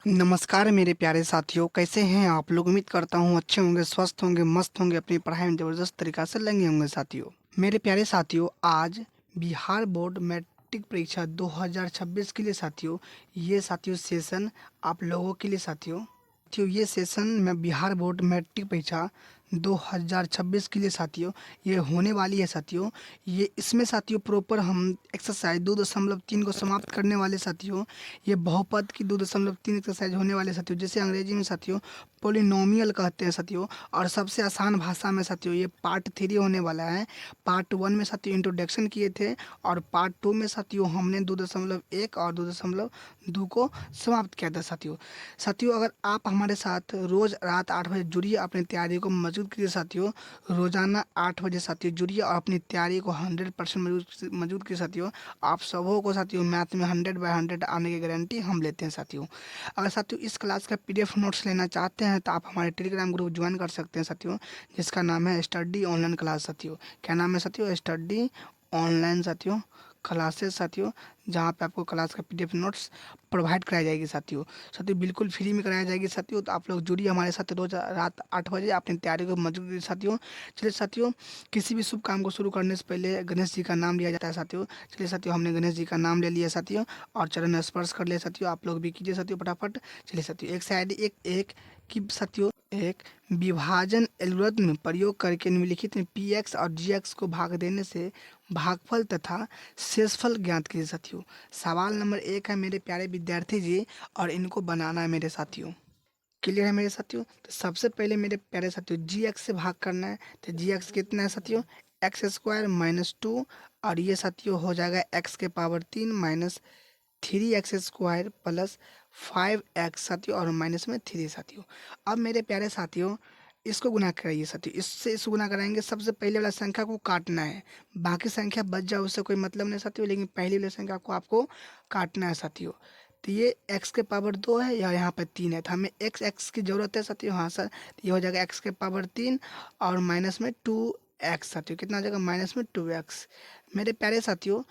नमस्कार मेरे प्यारे साथियों, कैसे हैं आप लोग? उम्मीद करता हूँ अच्छे होंगे, स्वस्थ होंगे, मस्त होंगे, अपनी पढ़ाई में ज़बरदस्त तरीक़ा से लगे होंगे साथियों। मेरे प्यारे साथियों, आज बिहार बोर्ड मैट्रिक परीक्षा 2026 के लिए साथियों, ये साथियों सेशन आप लोगों के लिए साथियों ये सेशन में बिहार बोर्ड मैट्रिक परीक्षा 2026 के लिए साथियों ये होने वाली है साथियों। ये इसमें साथियों प्रॉपर हम एक्सरसाइज 2.3 को समाप्त करने वाले साथियों। ये बहुपद की 2.3 एक्सरसाइज होने वाले साथियों, जिसे अंग्रेजी में साथियों पोलिनोमियल कहते हैं साथियों। और सबसे आसान भाषा में साथियों ये पार्ट 3 होने वाला है। पार्ट 1 में साथियों इंट्रोडक्शन किए थे, और पार्ट 2 में साथियों हमने 2.1 और 2.2 को समाप्त किया था साथियों। साथियों अगर आप हमारे साथ रोज़ रात 8 बजे जुड़िए, अपनी तैयारी को मजबूत कीजिए साथियों। रोज़ाना 8 बजे साथियों जुड़िए और अपनी तैयारी को 100% मजबूत कीजिए साथियों। आप सबों को साथियों मैथ में 100/100 आने की गारंटी हम लेते हैं साथियों। अगर साथियों इस क्लास का पीडीएफ नोट्स लेना चाहते हैं तो आप हमारे टेलीग्राम ग्रुप ज्वाइन कर सकते हैं साथियों, जिसका नाम है स्टडी ऑनलाइन क्लास साथियों। क्या नाम है साथियों? स्टडी ऑनलाइन साथियों क्लासेस साथियों, जहाँ पे आपको क्लास का पीडीएफ नोट्स प्रोवाइड कराई जाएगी साथियों। साथियों बिल्कुल फ्री में कराई जाएगी साथियों। तो आप लोग जुड़िए हमारे साथ रोज रात 8 बजे अपनी तैयारी को मजबूत कीजिए साथियों। चलिए साथियों, किसी भी शुभ काम को शुरू करने से पहले गणेश जी का नाम लिया जाता है साथियों। चलिए साथियों, हमने गणेश जी का नाम ले लिया साथियों और चरण स्पर्श कर लिया साथियों। आप लोग भी कीजिए साथियों फटाफट। चलिए साथियों, एक साइड एक एक की साथियों एक विभाजन एल्गोरिथम में प्रयोग करके निम्नलिखित में पी एक्स और जी एक्स को भाग देने से भागफल तथा शेषफल ज्ञात कीजिए साथियों। सवाल नंबर 1 है मेरे प्यारे विद्यार्थी जी, और इनको बनाना है मेरे साथियों। क्लियर है मेरे साथियों? तो सबसे पहले मेरे प्यारे साथियों जी एक्स से भाग करना है। तो जी एक्स कितना है साथियों? x² - 2, और ये साथियों हो जाएगा x³ minus 3x² plus 5x साथियों, और माइनस में 3 साथियों। अब मेरे प्यारे साथियों इसको गुना कराइए साथियों। इससे इसको गुना कराएंगे, सबसे पहले वाला संख्या को काटना है। बाकी संख्या बच जाए उससे कोई मतलब नहीं साथियों, लेकिन पहली वाली संख्या को आपको काटना है साथियों। तो ये x² 2 है या यहाँ पे 3 है, तो हमें x की ज़रूरत है साथियों। हाँ सर, तो ये हो जाएगा x³ 3 और माइनस में 2x साथियों। कितना हो जाएगा? माइनस में 2x। मेरे प्यारे साथियों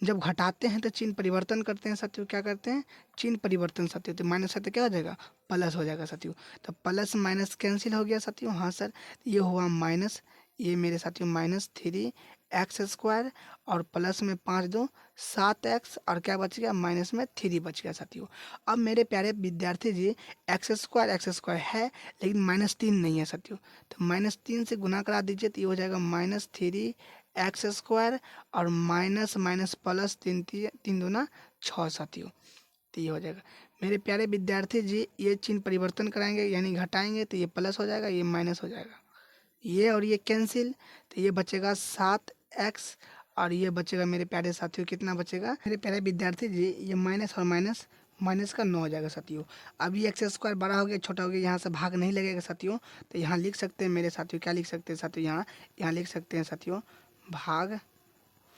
जब घटाते हैं तो चिन्ह परिवर्तन करते हैं साथियों। क्या करते हैं? चिन्ह परिवर्तन साथियों। तो माइनस साथियों क्या हो जाएगा? प्लस हो जाएगा साथियों। तो प्लस माइनस कैंसिल हो गया साथियों। हाँ सर, तो ये हुआ माइनस, ये मेरे साथियों -3x², और प्लस में 5×2 7x, और क्या बच गया? माइनस में 3 बच गया साथियों। अब मेरे प्यारे विद्यार्थी जी x² है, लेकिन -3 नहीं है साथियों। तो -3 से गुना करा दीजिए, तो ये हो जाएगा -3x², और माइनस माइनस प्लस 3×3 = 6 साथियों। तो ये हो जाएगा मेरे प्यारे विद्यार्थी जी। ये चिन्ह परिवर्तन कराएंगे यानी घटाएंगे, तो ये प्लस हो जाएगा, ये माइनस हो जाएगा, ये और ये कैंसिल। तो ये बचेगा 7x, और ये बचेगा मेरे प्यारे साथियों कितना बचेगा मेरे प्यारे विद्यार्थी जी? ये माइनस और माइनस माइनस का 9 हो जाएगा साथियों। अब ये x² बड़ा हो गया, छोटा हो गया, यहाँ से भाग नहीं लगेगा साथियों। तो यहाँ लिख सकते हैं मेरे साथियों, क्या लिख सकते हैं साथियों? यहाँ यहाँ लिख सकते हैं साथियों भाग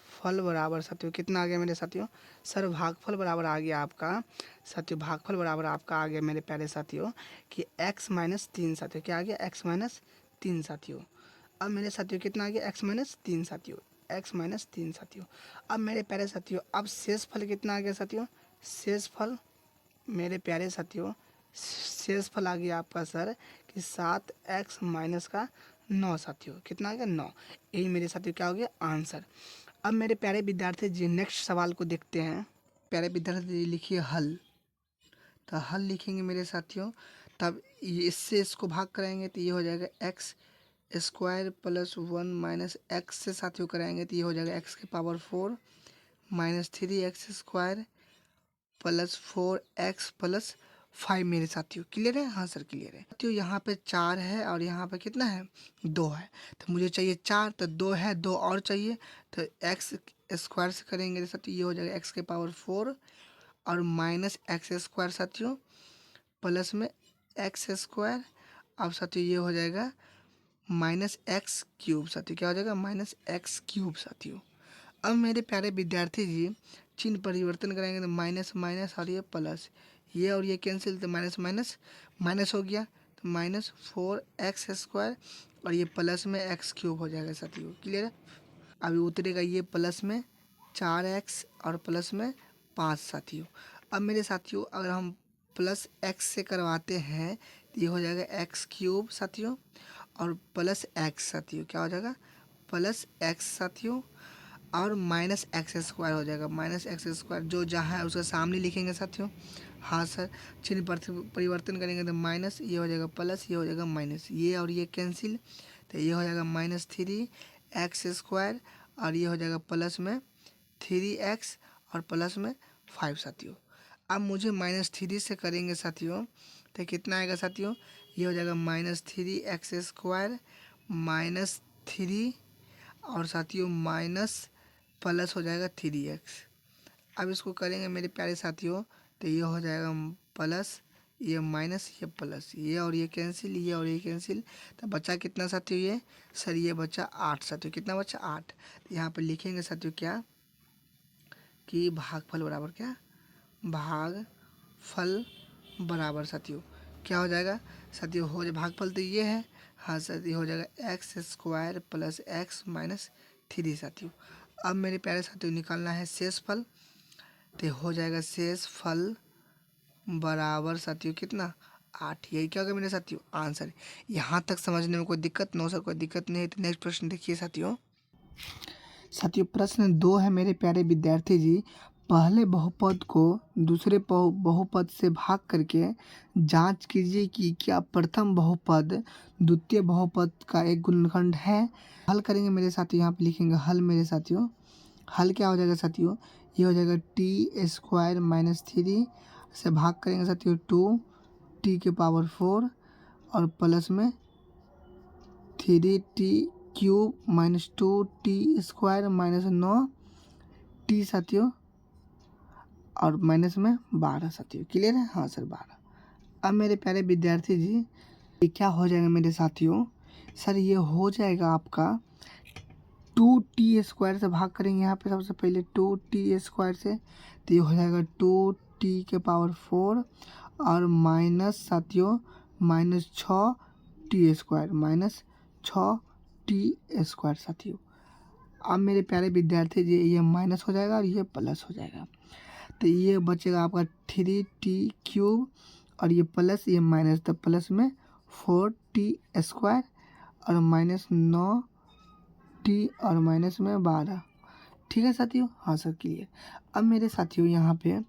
फल बराबर साथियों कितना आ गया मेरे साथियों? सर भागफल बराबर आ गया आपका साथियों, भागफल बराबर आपका आ गया मेरे प्यारे साथियों कि x-3 साथियों। क्या आ गया? x-3 साथियों। अब मेरे साथियों कितना आ गया? x-3 साथियों, x-3 साथियों। अब मेरे प्यारे साथियों अब शेष फल कितना आ गया साथियों? शेष फल मेरे प्यारे साथियों शेष फल आ गया आपका सर कि 7x-9 साथियों। कितना आ गया? 9। यही मेरे साथियों क्या हो गया? आंसर। अब मेरे प्यारे विद्यार्थी जी नेक्स्ट सवाल को देखते हैं। प्यारे विद्यार्थी जी लिखिए हल। तो हल लिखेंगे मेरे साथियों, तब ये इससे इसको भाग कराएंगे तो ये हो जाएगा x² + 1 माइनस एक्स से साथियों कराएंगे तो ये हो जाएगा x⁴ minus 3x² plus 4x plus 5 मेरे साथियों। क्लियर है? हाँ सर क्लियर है साथियों। यहाँ पे 4 है और यहाँ पे कितना है? 2 है। तो मुझे चाहिए 4, तो 2 है, 2 और चाहिए। तो x² से करेंगे तो साथियों ये हो जाएगा x⁴ और माइनस x² साथियों प्लस में x²। अब साथियों ये हो जाएगा -x³ साथियों। क्या हो जाएगा? -x³ साथियों। अब मेरे प्यारे विद्यार्थी जी चिन्ह परिवर्तन कराएंगे तो माइनस माइनस और ये प्लस, ये और ये कैंसिल, तो माइनस माइनस माइनस हो गया, तो -4x² और ये प्लस में x³ हो जाएगा साथियों। क्लियर है? अभी उतरेगा ये प्लस में 4x और प्लस में 5 साथियों। अब मेरे साथियों अगर हम प्लस एक्स से करवाते हैं तो ये हो जाएगा एक्स क्यूब साथियों, और प्लस एक्स साथियों क्या हो जाएगा प्लस एक्स साथियों, और माइनस एक्स स्क्वायर हो जाएगा। माइनस एक्स स्क्वायर जो जहाँ है उसके सामने लिखेंगे साथियों। हाँ सर, चिन्ह परिवर्तन करेंगे तो माइनस, ये हो जाएगा प्लस, ये हो जाएगा माइनस, ये और ये कैंसिल, तो ये हो जाएगा माइनस 3x स्क्वायर, और ये हो जाएगा प्लस में 3x और प्लस में 5 साथियों। अब मुझे -3 से करेंगे साथियों तो कितना आएगा साथियों, ये हो जाएगा -3x स्क्वायर माइनस 3 और साथियों माइनस प्लस हो जाएगा 3x। अब इसको करेंगे मेरे प्यारे साथियों तो ये हो जाएगा प्लस, ये माइनस, ये प्लस, ये और ये कैंसिल, ये और ये कैंसिल, तो बचा कितना साथियों ये सर, ये बचा 8 साथियों। कितना बचा 8। तो यहाँ पर लिखेंगे साथियों क्या कि भागफल बराबर क्या, भागफल बराबर साथियों क्या हो जाएगा साथियों, हो जाए भागफल तो ये है। हाँ सर, ये हो जाएगा X square plus x minus 3 साथियों। अब मेरे प्यारे साथियों निकालना है शेषफल, तो हो जाएगा शेषफल बराबर साथियों कितना 8। यही क्या होगा मेरे साथियों आंसर। यहाँ तक समझने में कोई दिक्कत नो सर, कोई दिक्कत नहीं है। तो नेक्स्ट प्रश्न देखिए साथियों। साथियों प्रश्न 2 है मेरे प्यारे विद्यार्थी जी, पहले बहुपद को दूसरे बहुपद से भाग करके जांच कीजिए कि क्या प्रथम बहुपद द्वितीय बहुपद का एक गुणनखंड है। हल करेंगे मेरे साथियों, यहाँ पे लिखेंगे हल मेरे साथियों। हल क्या हो जाएगा साथियों, ये हो जाएगा टी स्क्वायर माइनस 3 से भाग करेंगे साथियों 2t के पावर 4 और प्लस में 3t cube minus 2t square minus 9t साथियों और माइनस में 12 साथियों। क्लियर है, हाँ सर 12। अब मेरे प्यारे विद्यार्थी जी ये क्या हो जाएगा मेरे साथियों, सर ये हो जाएगा आपका 2t स्क्वायर से भाग करेंगे यहाँ पे सबसे पहले 2t स्क्वायर से, तो ये हो जाएगा 2t के पावर 4 और माइनस साथियों minus 6t square minus 6t square साथियों। अब मेरे प्यारे विद्यार्थी जी ये माइनस हो जाएगा और ये प्लस हो जाएगा, तो ये बचेगा आपका 3t क्यूब और ये प्लस ये माइनस, तो प्लस में 4t स्क्वायर और माइनस 9t और माइनस में 12। ठीक है साथियों, हाँ सर क्लियर। अब मेरे साथियों यहाँ पे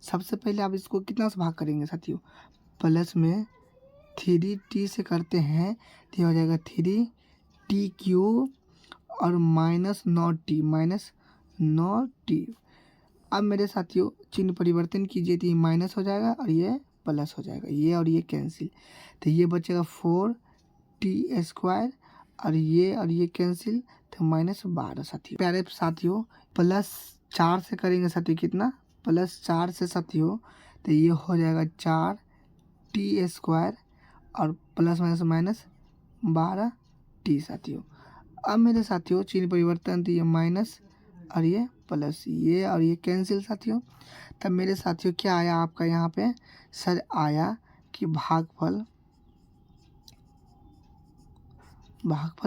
सबसे पहले आप इसको कितना से भाग करेंगे साथियों, प्लस में 3t से करते हैं तो ये हो जाएगा 3t क्यूब और माइनस 9t। अब मेरे साथियों चिन्ह परिवर्तन कीजिए तो ये माइनस हो जाएगा और ये प्लस हो जाएगा, ये और ये कैंसिल, तो ये बचेगा 4t स्क्वायर और ये कैंसिल, तो माइनस 12 साथियों। प्यारे साथियों प्लस 4 से करेंगे साथियों कितना, प्लस 4 से साथियों तो ये हो जाएगा 4t स्क्वायर और प्लस माइनस माइनस 12t साथियों। अब मेरे साथियों चिन्ह परिवर्तन तो ये माइनस और ये प्लस, ये और ये कैंसिल साथियों, तब मेरे साथियों क्या आया आपका यहाँ पे सर, आया कि भागफल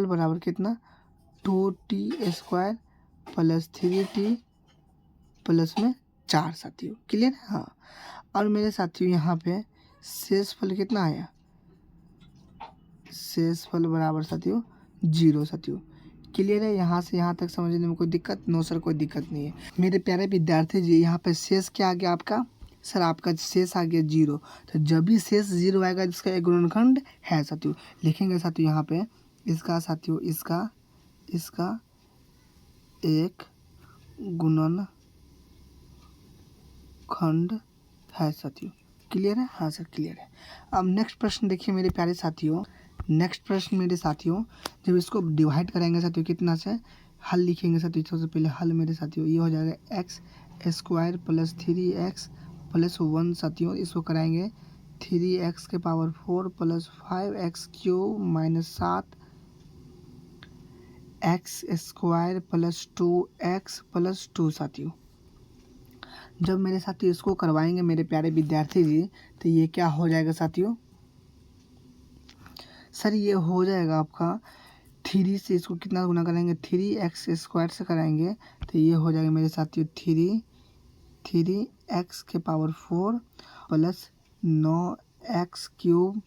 बराबर कितना 2t square plus 3t plus में 4 साथियों। क्लियर है, हाँ। और मेरे साथियों यहाँ पे शेषफल कितना आया, शेषफल बराबर साथियों 0 साथियों। क्लियर है, यहाँ से यहाँ तक समझने में कोई दिक्कत नो सर, कोई दिक्कत नहीं है। मेरे प्यारे विद्यार्थी जी यहाँ पे शेष क्या आ गया आपका सर, आपका शेष आ गया 0। तो जब भी शेष 0 आएगा जिसका एक गुणनखंड है साथियों, लिखेंगे साथियों यहाँ पे इसका साथियों इसका एक गुणनखंड है साथियों। क्लियर है, हाँ सर क्लियर है। अब नेक्स्ट प्रश्न देखिए मेरे प्यारे साथियों। नेक्स्ट प्रश्न मेरे साथियों जब इसको डिवाइड करेंगे साथियों कितना से, हल लिखेंगे साथियों। सबसे पहले हल मेरे साथियों ये हो जाएगा X square plus 3x plus 1 साथियों। इसको कराएंगे 3x के power 4 plus 5x cube minus 7x square plus 2x plus 2 साथियों। जब मेरे साथियों इसको करवाएंगे मेरे प्यारे विद्यार्थी जी तो ये क्या हो जाएगा साथियों, सर ये हो जाएगा आपका 3 से इसको कितना गुना करेंगे 3x स्क्वायर से कराएंगे तो ये हो जाएगा मेरे साथियों 3x के पावर 4 प्लस 9x³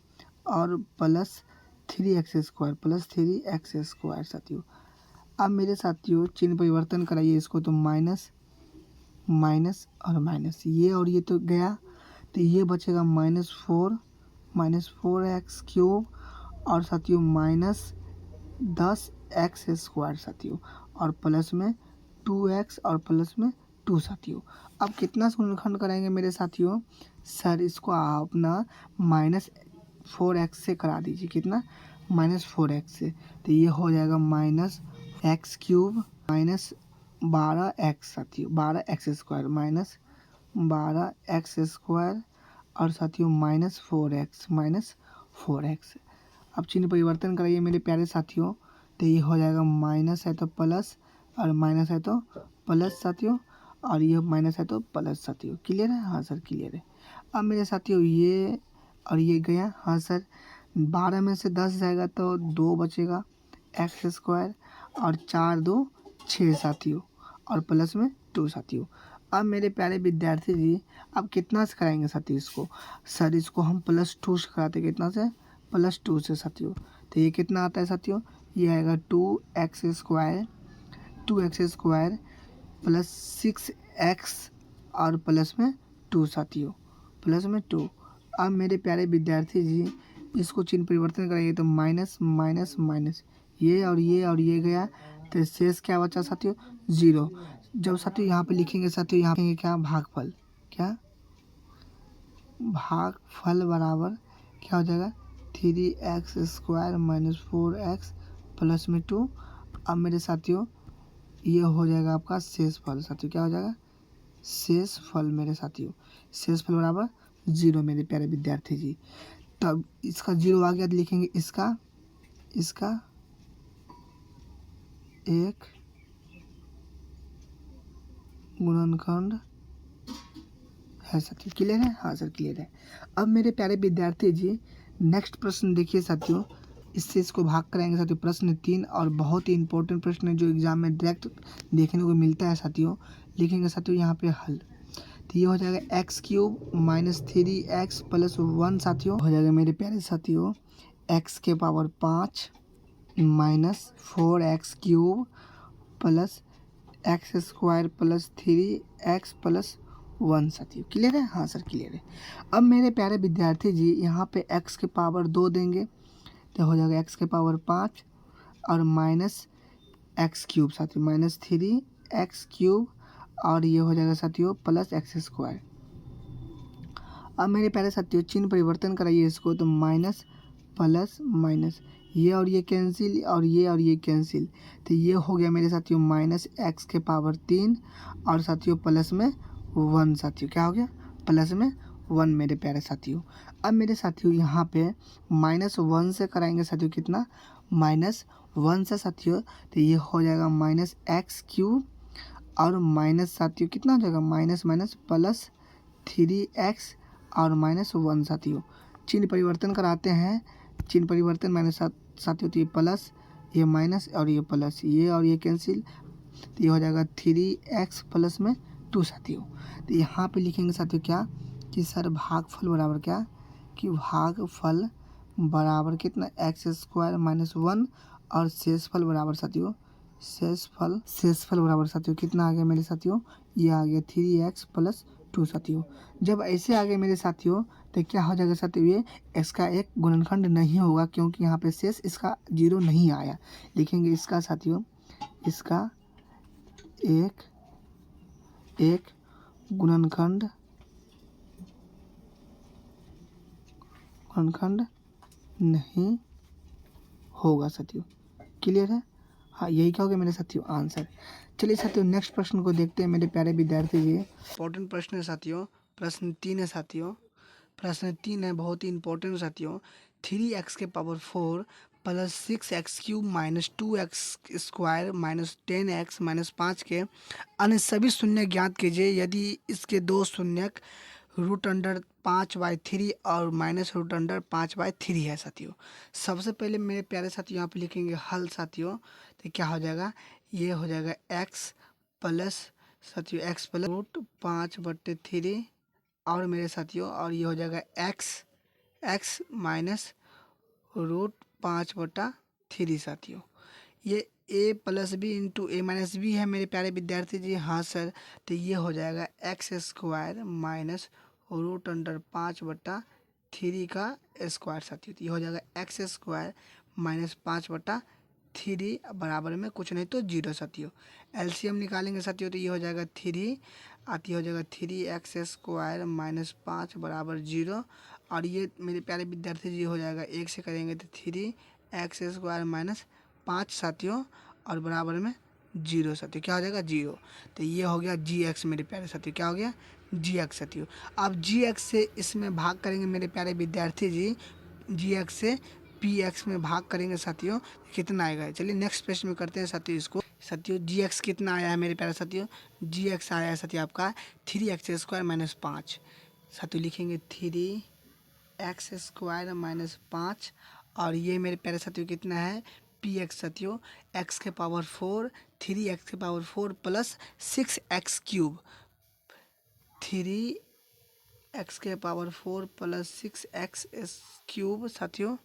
और प्लस 3x² साथियों। अब मेरे साथियों चिन्ह परिवर्तन कराइए इसको, तो माइनस माइनस और माइनस, ये और ये तो गया, तो ये बचेगा -4 और साथियों -10x² साथियों, और प्लस में 2x और प्लस में 2 साथियों। अब कितना गुणनखंड कराएंगे मेरे साथियों? सर इसको आप ना -4x से करा दीजिए। कितना? -4x से, तो ये हो जाएगा -x³ -12x साथियों, 12x² -12x² और साथियों -4x। अब चिन्ह परिवर्तन कराइए मेरे प्यारे साथियों, तो ये हो जाएगा माइनस है तो प्लस और माइनस है तो प्लस साथियों, और ये माइनस है तो प्लस साथियों। क्लियर है? हाँ सर क्लियर है। अब मेरे साथियों ये और ये गया, हाँ सर 12 में से 10 जाएगा तो 2 बचेगा x² और 4 2 6 साथियों, और प्लस में 2 साथियों। अब मेरे प्यारे विद्यार्थी जी, अब कितना से कराएंगे साथियों इसको? सर इसको हम +2 से कराते। कितना से? +2 से साथियों। तो ये कितना आता है साथियों? ये आएगा 2x² प्लस 6x और प्लस में 2 साथियों, प्लस में 2। अब मेरे प्यारे विद्यार्थी जी इसको चिन्ह परिवर्तन करेंगे तो माइनस माइनस माइनस, ये और ये गया, तो शेष क्या बचा साथियों? 0। जब साथियों यहाँ पे लिखेंगे साथियों, यहाँ लिखेंगे क्या? भागफल। क्या? भागफल बराबर क्या हो जाएगा? 3x² -4x प्लस में 2। अब मेरे साथियों ये हो जाएगा आपका शेषफल साथियों। क्या हो जाएगा? शेषफल मेरे साथियों। शेषफल बराबर 0 मेरे प्यारे विद्यार्थी जी। तब इसका 0 आ गया तो लिखेंगे इसका एक गुणनखंड है साथियों। क्लियर है? हाँ सर क्लियर है। अब मेरे प्यारे विद्यार्थी जी नेक्स्ट प्रश्न देखिए साथियों, इससे इसको भाग कराएंगे साथियों। प्रश्न 3 और बहुत ही इंपॉर्टेंट प्रश्न है जो एग्जाम में डायरेक्ट देखने को मिलता है साथियों। लिखेंगे साथियों यहाँ पे हल, तो ये हो जाएगा x³ -3x + 1 साथियों। हो जाएगा मेरे प्यारे साथियों x⁵ -4x³ plus x² plus 3x plus 1 साथियों। क्लियर है? हाँ सर क्लियर है। अब मेरे प्यारे विद्यार्थी जी यहाँ पे x⁵ देंगे तो हो जाएगा x⁵ और -x³ साथियों -3x³ और ये हो जाएगा साथियों प्लस x²। अब मेरे प्यारे साथियों चिन्ह परिवर्तन कराइए इसको, तो माइनस प्लस माइनस, ये और ये कैंसिल और ये कैंसिल, तो ये हो गया मेरे साथियों -x⁵ और साथियों प्लस में 1 साथियों। क्या हो गया? प्लस में 1 मेरे प्यारे साथियों। अब मेरे साथियों यहाँ पे -1 से कराएंगे साथियों। कितना? -1 से साथियों, तो ये हो जाएगा -x³ और माइनस साथियों कितना हो जाएगा? माइनस माइनस प्लस 3x और -1 साथियों। चिन्ह परिवर्तन कराते हैं, चिन्ह परिवर्तन माइनस साथियों, तो ये प्लस ये माइनस और ये प्लस, ये और ये कैंसिल, तो ये हो जाएगा 3x प्लस में 2 साथियों। तो यहाँ पे लिखेंगे साथियों क्या कि सर भागफल बराबर क्या कि भागफल बराबर कितना x² -1 और शेषफल बराबर साथियों शेषफल बराबर साथियों कितना आ गया मेरे साथियों? ये आ गया 3x प्लस 2 साथियों। जब ऐसे आ गए मेरे साथियों तो क्या हो जाएगा साथियों? ये इसका एक गुणनखंड नहीं होगा क्योंकि यहाँ पे शेष इसका 0 नहीं आया। लिखेंगे इसका साथियों इसका एक गुणनखंड नहीं होगा साथियों। क्लियर है? हाँ यही क्या हो गया मेरे साथियों आंसर। चलिए साथियों नेक्स्ट प्रश्न को देखते हैं मेरे प्यारे विद्यार्थी जी। इंपॉर्टेंट प्रश्न है साथियों, प्रश्न 3 है साथियों। प्रश्न 3 है बहुत ही इंपॉर्टेंट साथियों। 3x⁴ plus 6x³ -2x² -10x -5 के अन्य सभी शून्य ज्ञात कीजिए यदि इसके दो शून्यक √5/3 और -√5/3 है साथियों। सबसे पहले मेरे प्यारे साथियों यहाँ पे लिखेंगे हल साथियों, तो क्या हो जाएगा? ये हो जाएगा x प्लस साथियों x प्लस √5/3 और मेरे साथियों और ये हो जाएगा एक्स एक्स माइनस रूट 5/3 साथियों। ये ए प्लस बी इंटू ए माइनस बी है मेरे प्यारे विद्यार्थी जी। हाँ सर, तो ये हो जाएगा X square minus root under 5/3 का स्क्वायर साथियों। तो ये हो जाएगा एक्स स्क्वायर माइनस 5/3 बराबर में कुछ नहीं तो जीरो साथियों। एलसीएम निकालेंगे साथियों तो ये हो जाएगा 3 आती हो जाएगा 3x² माइनस 5 बराबर जीरो। और ये मेरे प्यारे विद्यार्थी जी हो जाएगा एक से करेंगे तो 3x² माइनस 5 साथियों और बराबर में जीरो साथियों। क्या हो जाएगा? जीरो। तो ये हो गया जी एक्स मेरे प्यारे साथियों। क्या हो गया? जी एक्स साथियों। अब जी एक्स से इसमें भाग करेंगे मेरे प्यारे विद्यार्थी जी, जी एक्स से पी एक्स में भाग करेंगे साथियों, कितना आएगा? चलिए नेक्स्ट प्रश्न में करते हैं साथियों इसको। साथियों जी एक्स कितना आया है मेरे प्यारे साथियों? जी एक्स आया है साथियों आपका 3x² माइनस 5 साथियों। लिखेंगे 3x² माइनस 5 और ये मेरे प्यारे साथियों कितना है? पी एक्स साथियों एक्स के पावर 4 3x के पावर 4 प्लस 6x³ 3x के पावर 4 प्लस 6x³ साथियों।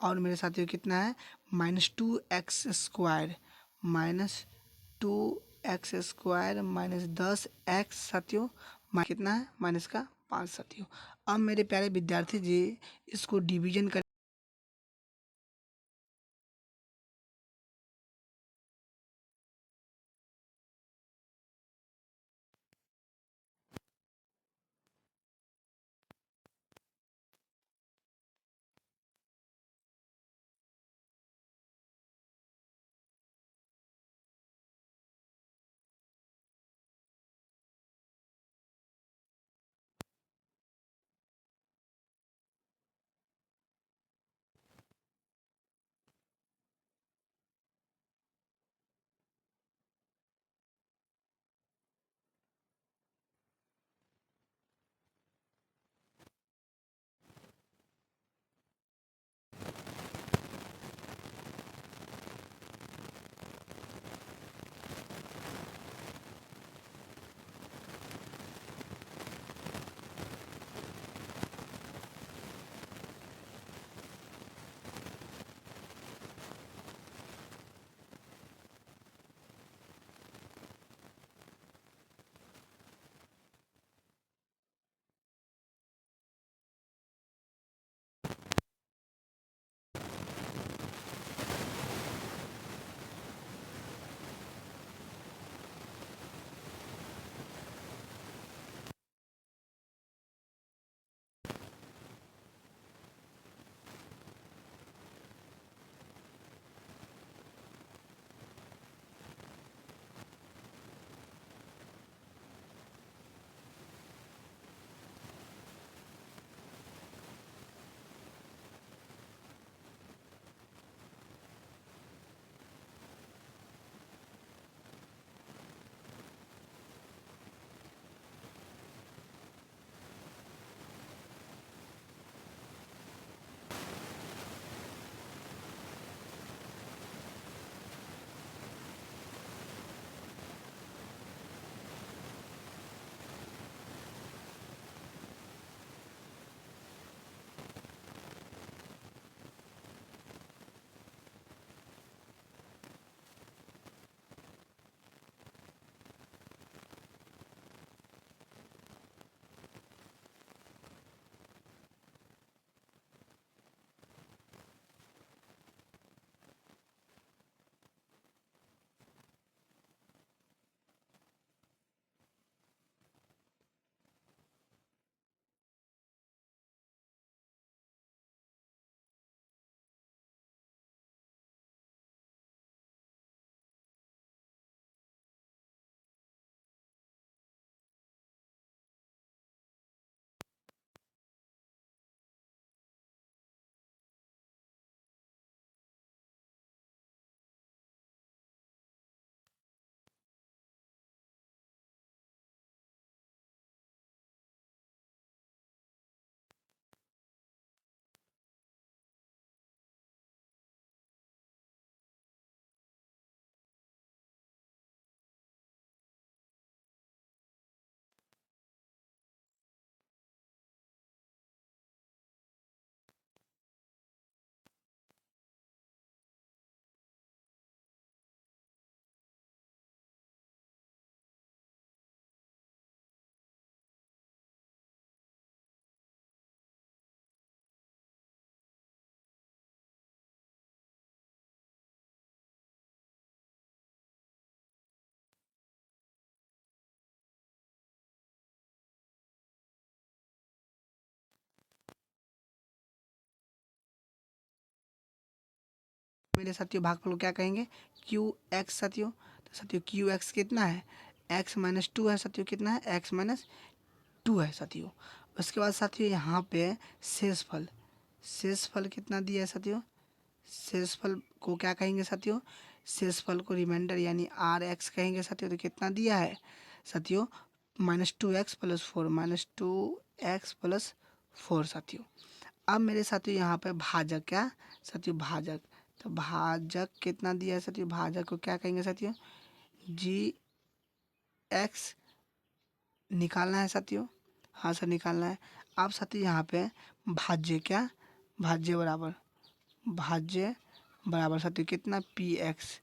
और मेरे साथियों कितना है? -2x² -2x² माइनस 10x साथियों। कितना है? माइनस का 5 साथियों। अब मेरे प्यारे विद्यार्थी जी इसको डिवीजन कर मेरे साथियों भागफल को क्या कहेंगे, क्यू एक्स साथियों। तो साथियों क्यू एक्स कितना है, एक्स माइनस टू है साथियों, कितना है, एक्स माइनस टू है साथियों। उसके बाद साथियों यहाँ पे शेषफल, शेषफल कितना दिया है साथियों, शेषफल को क्या कहेंगे साथियों, शेषफल को रिमाइंडर यानी आर एक्स कहेंगे साथियों। तो कितना दिया है साथियों, minus two x plus four, minus two x plus four साथियों। अब मेरे साथियों यहाँ पे भाजक, क्या साथियों, भाजक। तो भाजक कितना दिया है साथियों, भाजक को क्या कहेंगे साथियों, जी एक्स निकालना है साथियों। हाँ सर निकालना है। अब साथियों यहाँ पे भाज्य, क्या भाज्य बराबर, भाज्य बराबर साथियों कितना, पी एक्स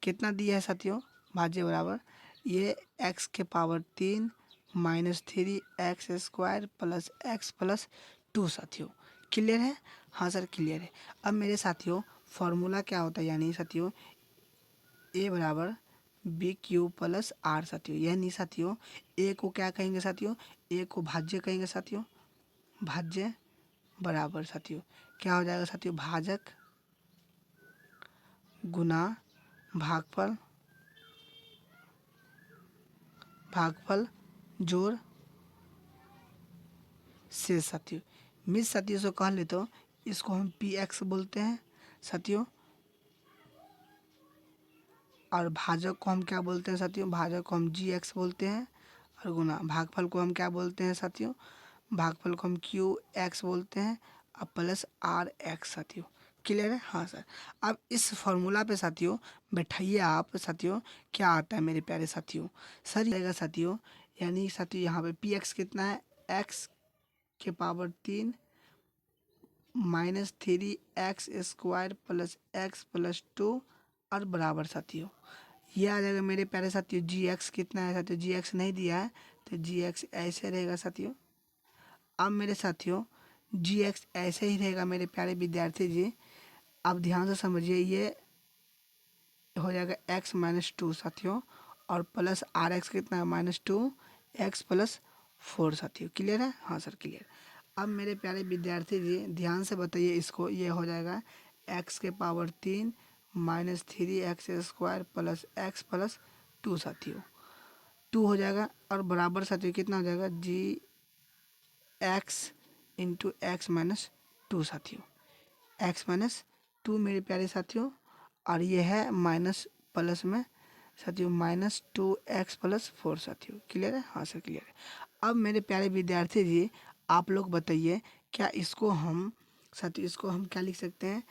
कितना दिया है साथियों, भाज्य बराबर ये एक्स के पावर तीन minus three x square plus x plus two साथियों। क्लियर है, हाँ सर क्लियर है। अब मेरे साथियों फॉर्मूला क्या होता है, यानी साथियों ए बराबर बी क्यू प्लस आर साथियों। यानी साथियों ए को क्या कहेंगे साथियों, ए को भाज्य कहेंगे साथियों, भाज्य बराबर साथियों क्या हो जाएगा साथियों, भाजक गुना भागफल, भागफल जोड़ शेष साथियों। मिस साथियों से कह ले तो इसको हम पी एक्स बोलते हैं साथियों, और भाजक को हम क्या बोलते हैं साथियों, भाजक को हम जी एक्स बोलते हैं, और गुना भागफल को हम क्या बोलते हैं साथियों, भागफल को हम क्यू एक्स बोलते हैं, अब प्लस आर एक्स साथियों। क्लियर है, हाँ सर। अब इस फॉर्मूला पे साथियों बैठाइए आप साथियों, क्या आता है मेरे प्यारे साथियों, सर रहेगा साथियों, यानी साथियों यहाँ पे पी एक्स कितना है, एक्स के पावर तीन minus three x square plus x plus to और बराबर साथियों ये आ जाएगा मेरे प्यारे साथियों। जी एक्स कितना है साथियों, जी एक्स नहीं दिया है तो जी एक्स ऐसे रहेगा साथियों। अब मेरे साथियों जी एक्स ऐसे ही रहेगा मेरे प्यारे विद्यार्थी जी। अब ध्यान से समझिए, ये हो जाएगा एक्स माइनस टू साथियों, और प्लस आर एक्स कितना है, minus two x plus four साथियों। क्लियर है, हाँ सर क्लियर। अब मेरे प्यारे विद्यार्थी जी ध्यान से बताइए इसको, ये हो जाएगा एक्स के पावर तीन minus three x square plus x plus two साथियों, टू हो जाएगा, और बराबर साथियों कितना हो जाएगा, g x into x minus two साथियों, एक्स माइनस टू मेरे प्यारे साथियों, और ये है माइनस प्लस में साथियों minus two x plus four साथियों। क्लियर है, हाँ सर क्लियर है। अब मेरे प्यारे विद्यार्थी जी आप लोग बताइए, क्या इसको हम साथियों, इसको हम क्या लिख सकते हैं,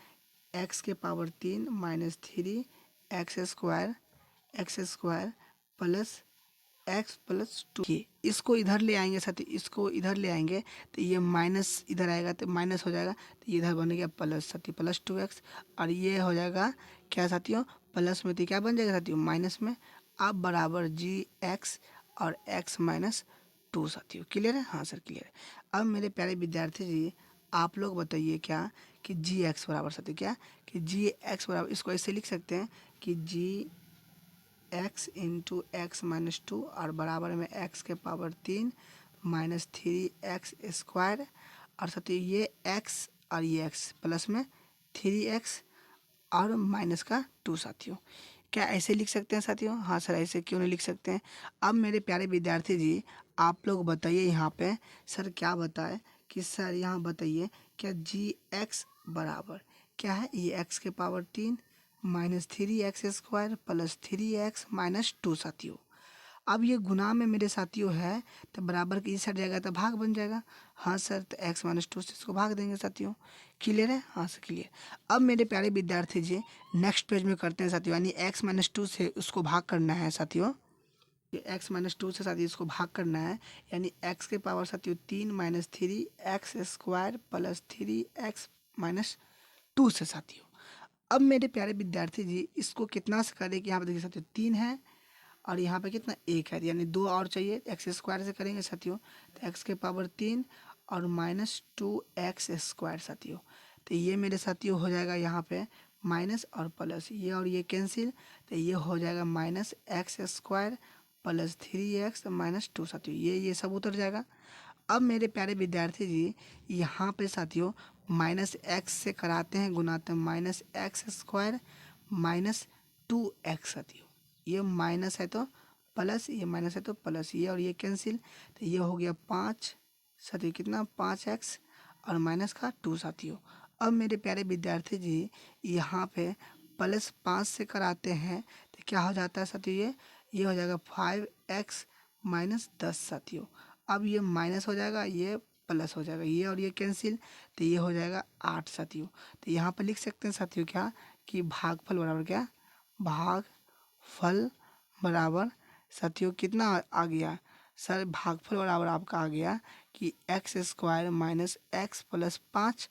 एक्स के पावर तीन minus three x square plus x plus to, ये इसको इधर ले आएंगे साथियों, इसको इधर ले आएंगे तो ये माइनस इधर आएगा तो माइनस हो जाएगा, तो ये इधर बन गया प्लस साथियों, प्लस टू एक्स, और ये हो जाएगा क्या साथियों, प्लस में तो क्या बन जाएगा साथियों, माइनस में। अब बराबर जी एक्स और एक्स माइनस टू साथियों। क्लियर है, हाँ सर क्लियर है। अब मेरे प्यारे विद्यार्थी जी आप लोग बताइए क्या, कि जी एक्स बराबर साथियों क्या, कि जी एक्स बराबर इसको ऐसे लिख सकते हैं कि g x into x minus two और बराबर में एक्स के पावर तीन माइनस थ्री एक्स स्क्वायर, और साथियों ये एक्स और ये एक्स प्लस में थ्री एक्स और माइनस का टू साथियों। क्या ऐसे लिख सकते हैं साथियों, हाँ सर ऐसे क्यों नहीं लिख सकते हैं। अब मेरे प्यारे विद्यार्थी जी आप लोग बताइए यहाँ पे, सर क्या बताए कि सर यहाँ बताइए क्या जी एक्स बराबर क्या है, ये एक्स के पावर तीन minus three x square plus three x minus two साथियों। अब ये गुना में मेरे साथियों है तो बराबर की इस साइड जाएगा तो भाग बन जाएगा, हाँ सर तो एक्स माइनस टू से इसको भाग देंगे साथियों। क्लियर है, हाँ सर क्लियर। अब मेरे प्यारे विद्यार्थी जी नेक्स्ट पेज में करते हैं साथियों, यानी एक्स माइनस टू से उसको भाग करना है साथियों, एक्स माइनस टू से साथियों इसको भाग करना है, यानी एक्स के पावर साथियों तीन minus three x square plus three x minus to से साथियों। अब मेरे प्यारे विद्यार्थी जी इसको कितना से करें, कि यहाँ पे देखिए साथियों तीन है और यहाँ पे कितना एक है, यानी दो और चाहिए, एक्स स्क्वायर से करेंगे साथियों तो एक्स के पावर तीन और माइनस टू एक्स स्क्वायर साथियों। तो ये मेरे साथियों हो जाएगा यहाँ पे माइनस और प्लस, ये और ये कैंसिल, तो ये हो जाएगा minus x square plus three x minus two साथियों, ये सब उतर जाएगा। अब मेरे प्यारे विद्यार्थी जी यहाँ पे साथियों माइनस एक्स से कराते हैं गुनाते हैं, minus x square minus 2x साथियों, ये माइनस है तो प्लस, ये माइनस है तो प्लस, ये और ये कैंसिल, तो ये हो गया 5 साथियों, कितना 5x और माइनस का 2 साथियों। अब मेरे प्यारे विद्यार्थी जी यहाँ पे प्लस 5 से कराते हैं तो क्या हो जाता है साथियों, ये हो जाएगा 5x माइनस 10 साथियों। अब ये माइनस हो जाएगा, ये प्लस हो जाएगा, ये और ये कैंसिल, तो ये हो जाएगा 8 साथियों। तो यहाँ पर लिख सकते हैं साथियों क्या कि भागफल बराबर क्या, भागफल बराबर साथियों कितना आ गया सर, भागफल बराबर आपका आ गया कि x square minus x plus 5।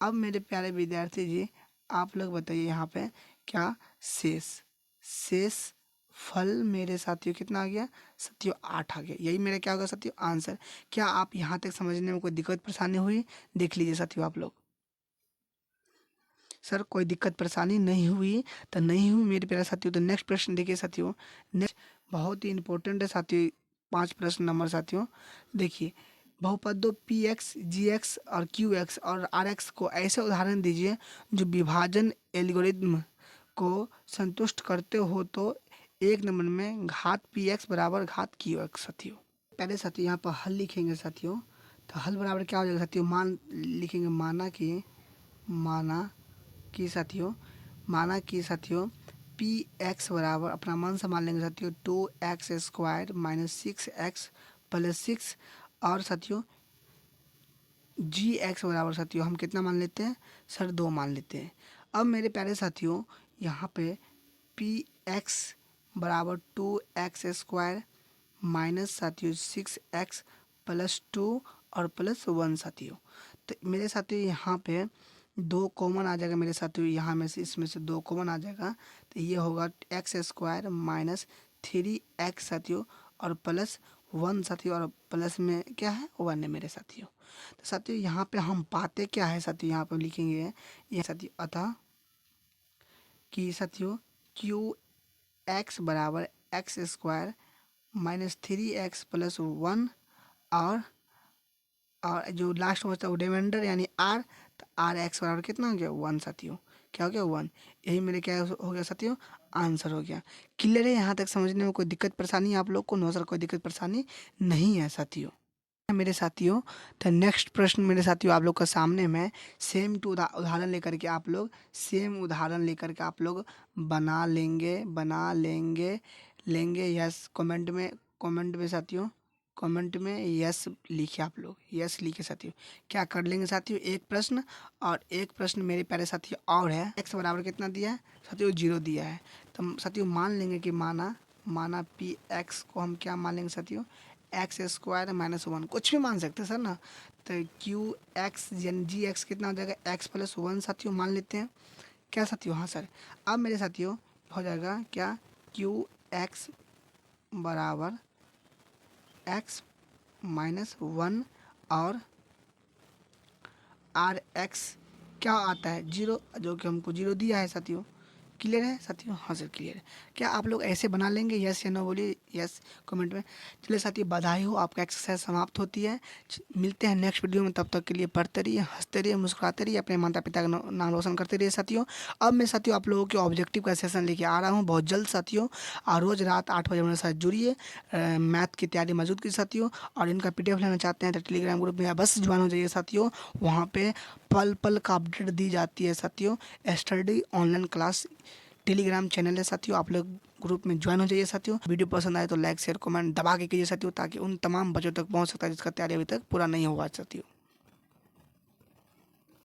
अब मेरे प्यारे विद्यार्थी जी आप लोग बताइए यहाँ पे क्या शेष फल मेरे साथियों कितना आ गया साथियों, 8 आ गया। यही मेरा क्या होगा साथियों आंसर। क्या आप यहाँ तक समझने में कोई दिक्कत परेशानी हुई, देख लीजिए साथियों आप लोग। सर कोई दिक्कत परेशानी नहीं हुई तो नहीं हुई मेरे प्यारे साथियों। तो नेक्स्ट प्रश्न देखिए साथियों, नेक्स्ट बहुत ही इंपॉर्टेंट है साथियों, 5 प्रश्न नंबर साथियों। देखिए बहुपदों पी एक्स जी एक्स और क्यू एक्स और आर एक्स को ऐसे उदाहरण दीजिए जो विभाजन एल्गोरिथ्म को संतुष्ट करते हो। तो 1 नंबर में घात पी एक्स बराबर घात क्यू एक्स साथियों। पहले साथियों यहाँ पर हल लिखेंगे साथियों, तो हल बराबर क्या हो जाएगा साथियों, मान लिखेंगे, माना कि साथियों पी एक्स बराबर अपना मान से मान लेंगे साथियों 2x square minus 6x plus 6 और साथियों जी एक्स बराबर साथियों हम कितना मान लेते हैं सर, 2 मान लेते हैं। अब मेरे प्यारे साथियों यहाँ पे पी एक्स बराबर 2x स्क्वायर माइनस साथियों 6x प्लस 2 और प्लस 1 साथियों। तो मेरे साथियों यहाँ पे 2 कॉमन आ जाएगा मेरे साथियों, यहाँ में से इसमें से 2 कॉमन आ जाएगा, तो ये होगा एक्स स्क्वायर माइनस 3x साथियों और प्लस 1 साथियों, और प्लस में क्या है 1 है मेरे साथियों। तो साथियों यहाँ पे हम पाते क्या है साथियों, यहाँ पे लिखेंगे ये साथियों, अतः कि साथियों क्यू एक्स बराबर x square minus 3x plus 1 और जो लास्ट में बचता है वो रिमाइंडर यानी आर, तो आर एक्स बराबर कितना हो गया 1 साथियों, क्या हो गया 1। यही मेरे क्या हो गया साथियों आंसर हो गया। क्लियर है यहाँ तक समझने में कोई दिक्कत परेशानी आप लोग को? नो सर कोई दिक्कत परेशानी नहीं है साथियों मेरे साथियों। तो नेक्स्ट प्रश्न मेरे साथियों आप लोग का सामने में सेम टू उदाहरण लेकर के आप लोग बना लेंगे यस कमेंट में साथियों, कमेंट में यस लिखिए आप लोग, यस लिखिए साथियों। क्या कर लेंगे साथियों, एक प्रश्न और एक प्रश्न मेरे प्यारे साथियों और है, एक्स बराबर कितना दिया है साथियों 0 दिया है। तो साथियों मान लेंगे कि माना पी एक्स को हम क्या मान लेंगे साथियों एक्स स्क्वायर माइनस 1, कुछ भी मान सकते हैं सर ना। तो क्यू एक्स यानी जी एक्स कितना हो जाएगा एक्स प्लस 1 साथियों मान लेते हैं क्या साथियों, हाँ सर। अब मेरे साथियों हो जाएगा क्या क्यू एक्स बराबर एक्स माइनस 1 और आर एक्स क्या आता है 0, जो कि हमको 0 दिया है साथियों। क्लियर है साथियों, हाँ सर क्लियर है। क्या आप लोग ऐसे बना लेंगे, यस या नो बोलिए यस कमेंट में। चलिए साथियों बधाई हो, आपका एक्सरसाइज समाप्त होती है। मिलते हैं नेक्स्ट वीडियो में, तब तक के लिए पढ़ते रहिए, हंसते रहिए, मुस्कुराते रहिए, अपने माता पिता का नाम रोशन करते रहिए साथियों। अब मैं साथियों आप लोगों के ऑब्जेक्टिव का सेशन लेके आ रहा हूँ बहुत जल्द साथियों, और रोज़ रात 8 बजे मेरे साथ जुड़िए। मैथ की तैयारी मौजूद की साथियों, और इनका PDF लेना चाहते हैं तो टेलीग्राम ग्रुप में बस ज्वाइन हो जाइए साथियों। वहाँ पे पल पल का अपडेट दी जाती है साथियों। Study online class Telegram channel है साथियों, आप लोग ग्रुप में ज्वाइन हो जाइए साथियों। वीडियो पसंद आए तो लाइक शेयर कमेंट दबा के कीजिए साथियों, ताकि उन तमाम बच्चों तक पहुंच सकता है जिसका तैयारी अभी तक पूरा नहीं हुआ साथियों।